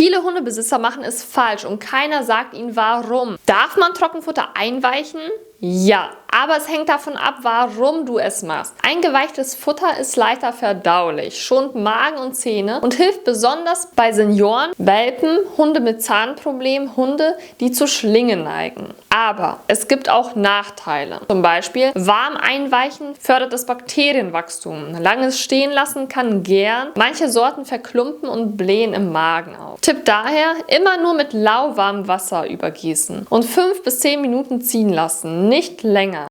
Viele Hundebesitzer machen es falsch und keiner sagt ihnen warum. Darf man Trockenfutter einweichen? Ja, aber es hängt davon ab, warum du es machst. Eingeweichtes Futter ist leichter verdaulich, schont Magen und Zähne und hilft besonders bei Senioren, Welpen, Hunde mit Zahnproblemen, Hunde, die zu Schlingen neigen. Aber es gibt auch Nachteile. Zum Beispiel warm einweichen fördert das Bakterienwachstum. Langes Stehen lassen kann gären. Manche Sorten verklumpen und blähen im Magen auf. Tipp daher, immer nur mit lauwarmem Wasser übergießen und 5 bis 10 Minuten ziehen lassen, nicht länger.